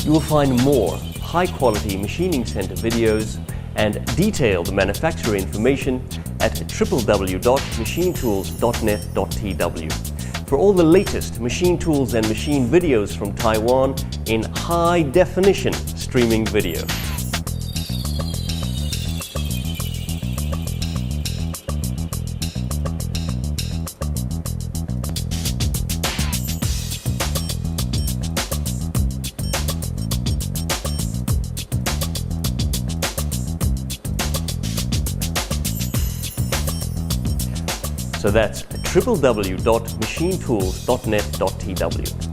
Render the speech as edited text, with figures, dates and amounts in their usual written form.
you will find more high-quality machining center videos and detailed manufacturer information at www.machinetools.net.tw for all the latest machine tools and machine videos from Taiwan in high-definition streaming video. So that's www.machinetools.net.tw.